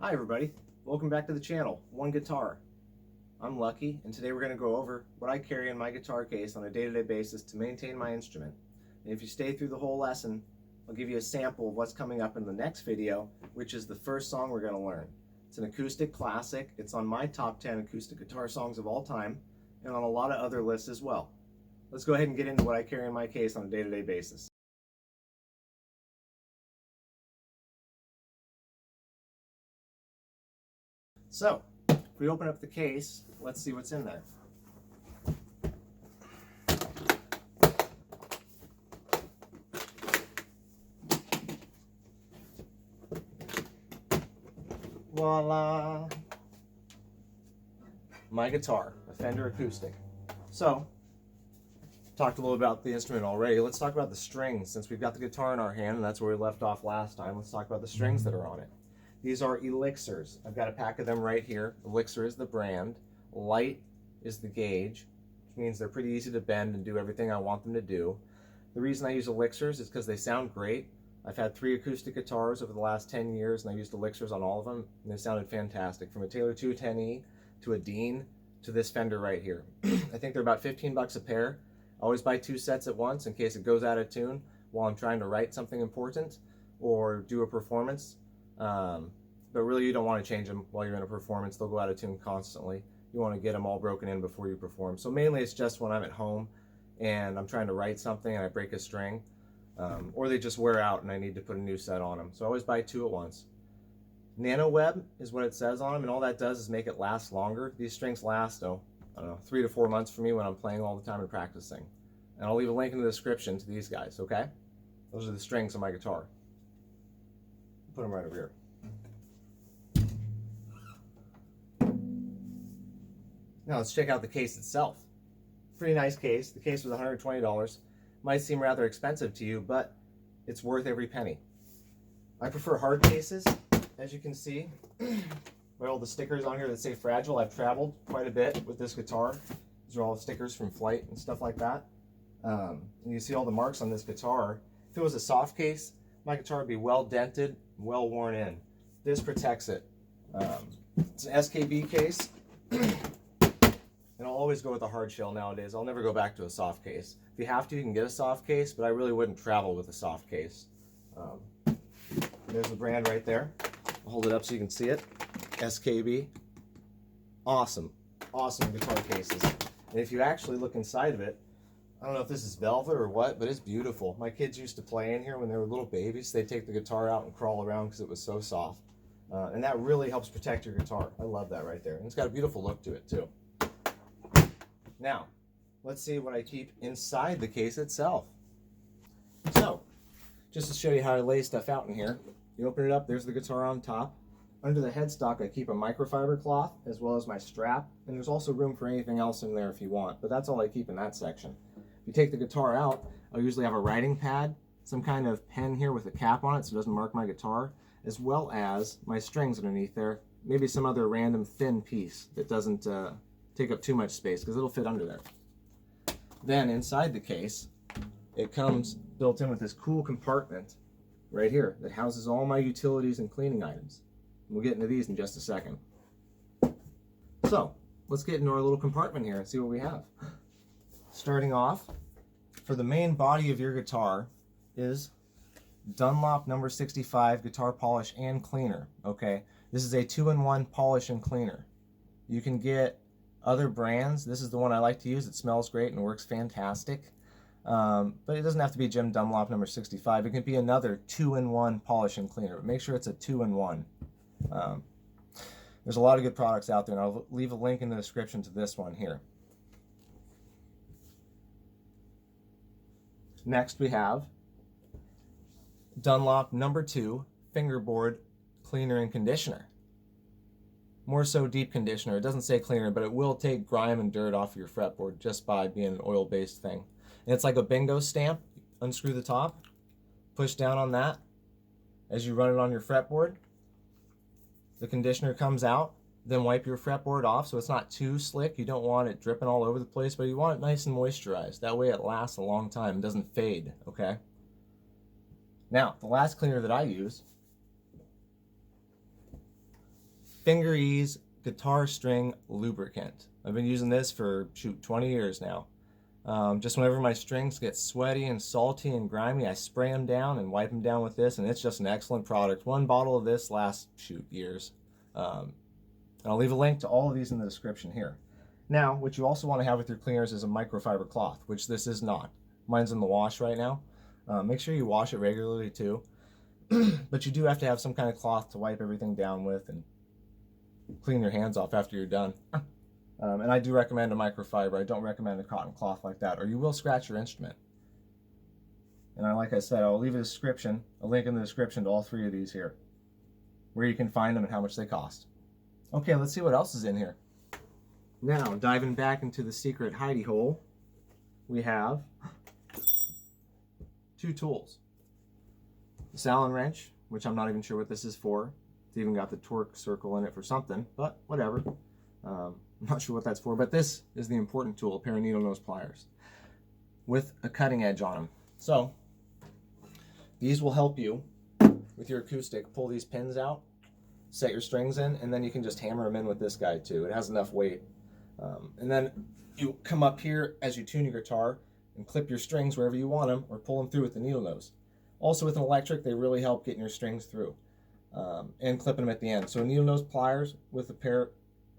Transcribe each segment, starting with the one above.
Hi everybody, welcome back to the channel, OneGuitar. I'm Lucky, and today we're going to go over what I carry in my guitar case on a day-to-day basis to maintain my instrument. And if you stay through the whole lesson, I'll give you a sample of what's coming up in the next video, which is the first song we're going to learn. It's an acoustic classic. It's on my top 10 acoustic guitar songs of all time, and on a lot of other lists as well. Let's go ahead and get into what I carry in my case on a day-to-day basis. So, if we open up the case, let's see what's in there. Voila! My guitar, a Fender acoustic. So, talked a little about the instrument already. Let's talk about the strings. Since we've got the guitar in our hand, and that's where we left off last time, let's talk about the strings that are on it. These are Elixirs. I've got a pack of them right here. Elixir is the brand. Light is the gauge, which means they're pretty easy to bend and do everything I want them to do. The reason I use Elixirs is because they sound great. I've had 3 acoustic guitars over the last 10 years, and I used Elixirs on all of them, and they sounded fantastic. From a Taylor 210E to a Dean to this Fender right here. I think they're about 15 bucks a pair. I always buy 2 sets at once in case it goes out of tune while I'm trying to write something important or do a performance. But really you don't want to change them while you're in a performance. They'll go out of tune constantly. You want to get them all broken in before you perform. So mainly it's just when I'm at home and I'm trying to write something and I break a string, or they just wear out and I need to put a new set on them. So I always buy 2 at once. NanoWeb is what it says on them, and all that does is make it last longer. These strings last, I don't know, 3 to 4 months for me when I'm playing all the time and practicing. And I'll leave a link in the description to these guys, okay? Those are the strings on my guitar. Put them right over here. Now let's check out the case itself. Pretty nice case. The case was $120. Might seem rather expensive to you, but it's worth every penny. I prefer hard cases, as you can see. With all the stickers on here that say fragile. I've traveled quite a bit with this guitar. These are all the stickers from flight and stuff like that. And you see all the marks on this guitar. If it was a soft case, my guitar would be well dented, well worn in. This protects it. It's an SKB case. And I'll always go with a hard shell nowadays. I'll never go back to a soft case. If you have to, you can get a soft case, but I really wouldn't travel with a soft case. There's the brand right there. I'll hold it up so you can see it. SKB. Awesome. Awesome guitar cases. And if you actually look inside of it, I don't know if this is velvet or what, but it's beautiful. My kids used to play in here when they were little babies. They'd take the guitar out and crawl around because it was so soft. And that really helps protect your guitar. I love that right there. And it's got a beautiful look to it too. Now, let's see what I keep inside the case itself. So, just to show you how I lay stuff out in here, you open it up, there's the guitar on top. Under the headstock, I keep a microfiber cloth as well as my strap, and there's also room for anything else in there if you want, but that's all I keep in that section. If you take the guitar out, I'll usually have a writing pad, some kind of pen here with a cap on it so it doesn't mark my guitar, as well as my strings underneath there, maybe some other random thin piece that doesn't take up too much space because it'll fit under there. Then inside the case, it comes built in with this cool compartment right here that houses all my utilities and cleaning items. We'll get into these in just a second. So let's get into our little compartment here and see what we have. Starting off, for the main body of your guitar is Dunlop number 65 guitar polish and cleaner. Okay, this is a 2-in-1 polish and cleaner. You can get other brands. This is the one I like to use. It smells great and works fantastic. But it doesn't have to be Jim Dunlop number 65. It can be another 2-in-1 polish and cleaner. But make sure it's a 2-in-1. There's a lot of good products out there, and I'll leave a link in the description to this one here. Next we have Dunlop number 2 fingerboard cleaner and conditioner. More so deep conditioner. It doesn't say cleaner, but it will take grime and dirt off your fretboard just by being an oil-based thing. And it's like a bingo stamp. Unscrew the top, push down on that as you run it on your fretboard. The conditioner comes out, then wipe your fretboard off so it's not too slick. You don't want it dripping all over the place, but you want it nice and moisturized. That way it lasts a long time and doesn't fade, okay? Now, the last cleaner that I use Finger Ease guitar string lubricant. I've been using this for, shoot, 20 years now. Just whenever my strings get sweaty and salty and grimy, I spray them down and wipe them down with this, and it's just an excellent product. One bottle of this lasts, shoot, years. And I'll leave a link to all of these in the description here. Now, what you also want to have with your cleaners is a microfiber cloth, which this is not. Mine's in the wash right now. Make sure you wash it regularly too. But you do have to have some kind of cloth to wipe everything down with and clean your hands off after you're done. And I do recommend a microfiber. I don't recommend a cotton cloth like that, or you will scratch your instrument. And like I said, I'll leave a link in the description to all three of these here, where you can find them and how much they cost. Okay, let's see what else is in here. Now, diving back into the secret hidey hole, we have 2 tools. This Allen wrench, which I'm not even sure what this is for. It's even got the torque circle in it for something, but whatever. I'm not sure what that's for, but this is the important tool, a pair of needle nose pliers with a cutting edge on them. So these will help you with your acoustic. Pull these pins out, set your strings in, and then you can just hammer them in with this guy too. It has enough weight. And then you come up here as you tune your guitar and clip your strings wherever you want them, or pull them through with the needle nose. Also with an electric, they really help getting your strings through and clipping them at the end. So needle nose pliers with a pair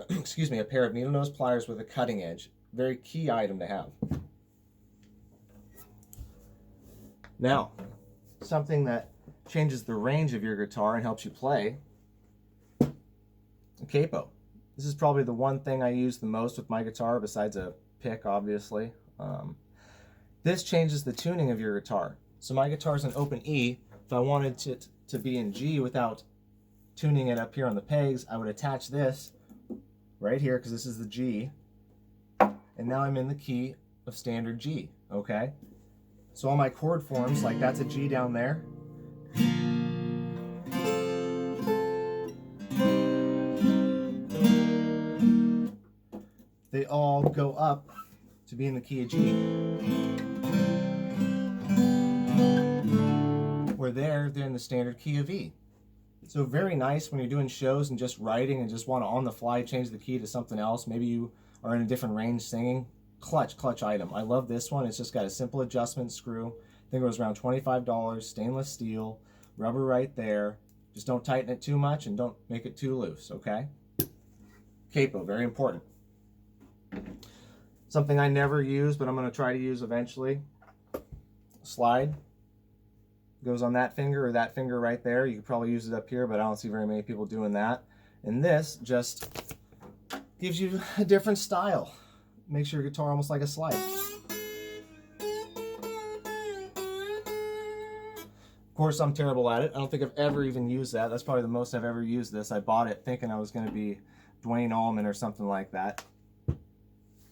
a pair of needle nose pliers with a cutting edge. Very key item to have. Now, something that changes the range of your guitar and helps you play, a capo. This is probably the one thing I use the most with my guitar, besides a pick, obviously. This changes the tuning of your guitar. So my guitar is an open E. If I wanted it to be in G without tuning it up here on the pegs, I would attach this right here, because this is the G, and now I'm in the key of standard G, okay? So all my chord forms, like that's a G down there, they all go up to be in the key of G. Where they're in the standard key of E. So very nice when you're doing shows and just writing and just want to on the fly change the key to something else. Maybe you are in a different range singing. Clutch item. I love this one. It's just got a simple adjustment screw. I think it was around $25. Stainless steel, rubber right there. Just don't tighten it too much and don't make it too loose, okay? Capo, very important. Something I never use, but I'm going to try to use eventually. Slide. Goes on that finger or that finger right there. You could probably use it up here, but I don't see very many people doing that. And this just gives you a different style. Makes your guitar almost like a slide. Of course, I'm terrible at it. I don't think I've ever even used that. That's probably the most I've ever used this. I bought it thinking I was going to be Dwayne Allman or something like that.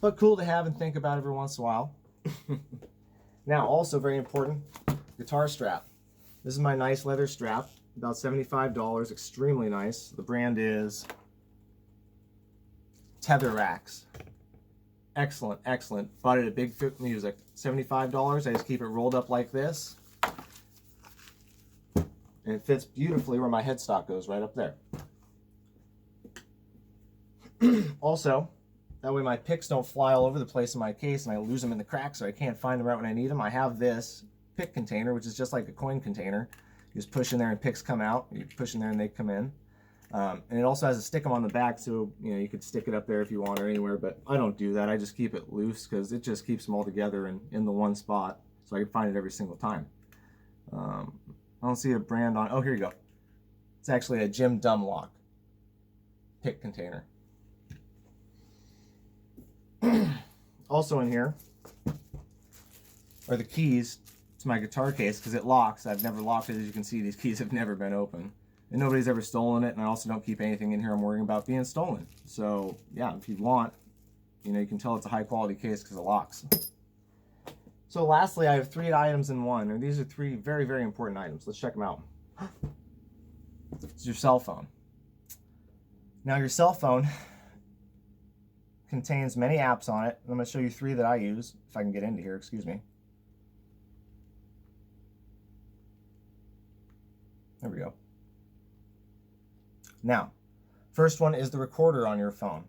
But cool to have and think about every once in a while. Now, also very important, guitar strap. This is my nice leather strap, about $75, extremely nice. The brand is Tetherax. Excellent, excellent. Bought it at Big Foot Music. $75, I just keep it rolled up like this. And it fits beautifully where my headstock goes, right up there. Also, that way my picks don't fly all over the place in my case and I lose them in the cracks so I can't find them right when I need them. I have this pick container, which is just like a coin container. You just push in there and picks come out. You push in there and they come in. And it also has a stick 'em on the back, so you could stick it up there if you want or anywhere, but I don't do that. I just keep it loose because it just keeps them all together and in the one spot so I can find it every single time. I don't see a brand on. Oh, here you go. It's actually a Jim Dumlock pick container. Also in here are the keys to my guitar case because it locks. I've never locked it. As you can see, these keys have never been open. And nobody's ever stolen it, and I also don't keep anything in here I'm worrying about being stolen. So, yeah, if you want, you can tell it's a high-quality case because it locks. So lastly, I have 3 items in one, and these are 3 very, very important items. Let's check them out. It's your cell phone. Now, your cell phone contains many apps on it. I'm going to show you 3 that I use, if I can get into here, excuse me. There we go. Now, First one is the recorder on your phone.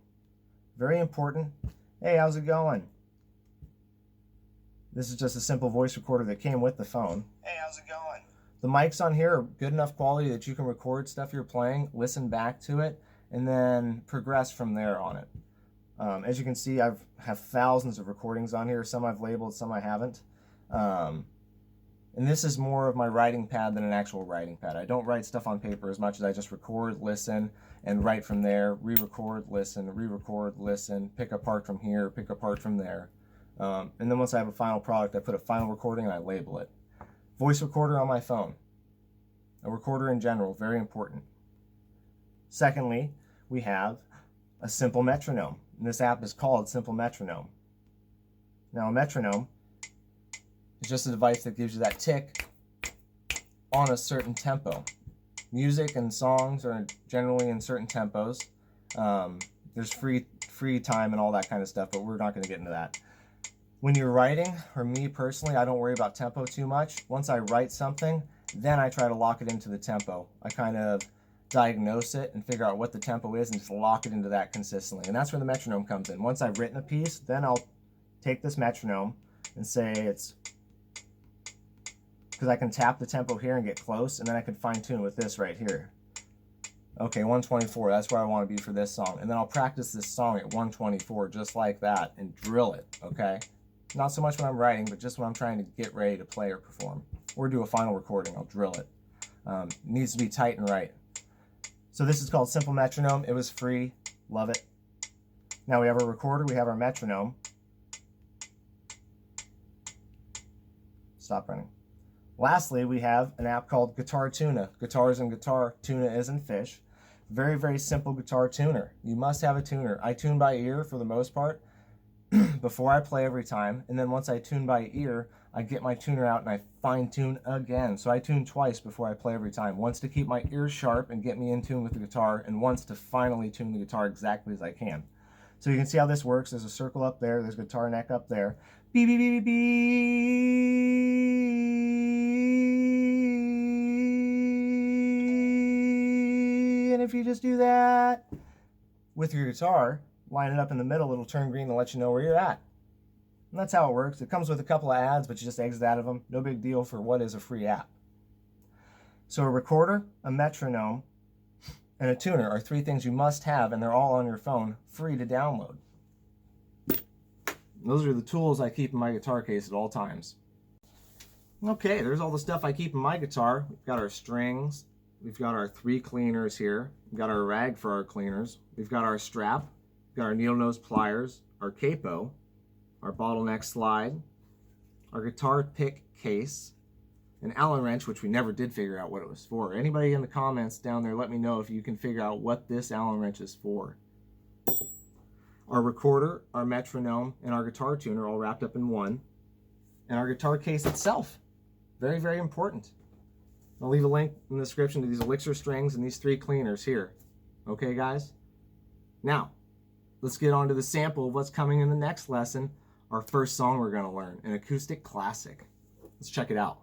Very important. Hey, how's it going? This is just a simple voice recorder that came with the phone. Hey, how's it going? The mics on here are good enough quality that you can record stuff you're playing, listen back to it, and then progress from there on it. As you can see, I have thousands of recordings on here. Some I've labeled, some I haven't. And this is more of my writing pad than an actual writing pad. I don't write stuff on paper as much as I just record, listen, and write from there, re-record, listen, re-record, listen, pick apart from here, pick apart from there. And then once I have a final product, I put a final recording and I label it. Voice recorder on my phone. A recorder in general, very important. Secondly, we have a simple metronome. And this app is called Simple Metronome. Now, a metronome is just a device that gives you that tick on a certain tempo. Music and songs are generally in certain tempos. There's free time and all that kind of stuff, but we're not going to get into that. When you're writing, or me personally, I don't worry about tempo too much. Once I write something, then I try to lock it into the tempo. I kind of diagnose it and figure out what the tempo is and just lock it into that consistently. And that's where the metronome comes in. Once I've written a piece, then I'll take this metronome and say it's, because I can tap the tempo here and get close, and then I can fine tune with this right here. Okay, 124, that's where I want to be for this song. And then I'll practice this song at 124 just like that and drill it, okay? Not so much when I'm writing, but just when I'm trying to get ready to play or perform. Or do a final recording, I'll drill it. It needs to be tight and right. So this is called Simple Metronome. It was free, love it. Now we have our recorder, we have our metronome. Stop running. Lastly, we have an app called Guitar Tuna. Guitar is in guitar, tuna is in fish. Very, very simple guitar tuner. You must have a tuner. I tune by ear for the most part before I play every time. And then once I tune by ear, I get my tuner out and I fine tune again. So I tune twice before I play every time. Once to keep my ears sharp and get me in tune with the guitar, and once to finally tune the guitar exactly as I can. So you can see how this works. There's a circle up there. There's a guitar neck up there. Beep, beep, beep, beep, beep. And if you just do that with your guitar, line it up in the middle, it'll turn green to let you know where you're at. And that's how it works. It comes with a couple of ads, but you just exit out of them. No big deal for what is a free app. So a recorder, a metronome, and a tuner are three things you must have, and they're all on your phone, free to download. Those are the tools I keep in my guitar case at all times. Okay, there's all the stuff I keep in my guitar. We've got our strings. We've got our 3 cleaners here. We've got our rag for our cleaners. We've got our strap. We've got our needle nose pliers, our capo, our bottleneck slide, our guitar pick case, an Allen wrench, which we never did figure out what it was for. Anybody in the comments down there, let me know if you can figure out what this Allen wrench is for. Our recorder, our metronome, and our guitar tuner all wrapped up in one. And our guitar case itself. Very, very important. I'll leave a link in the description to these elixir strings and these 3 cleaners here. Okay, guys? Now, let's get on to the sample of what's coming in the next lesson. Our first song we're going to learn, an acoustic classic. Let's check it out.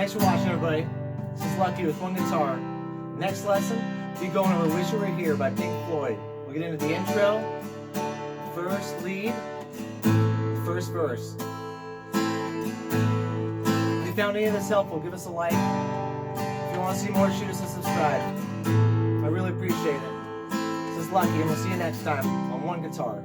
Thanks for watching, everybody. This is Lucky with One Guitar. Next lesson, we'll be going over Wish You Were Here by Pink Floyd. We'll get into the intro, first lead, first verse. If you found any of this helpful, give us a like. If you want to see more, shoot us a subscribe. I really appreciate it. This is Lucky, and we'll see you next time on One Guitar.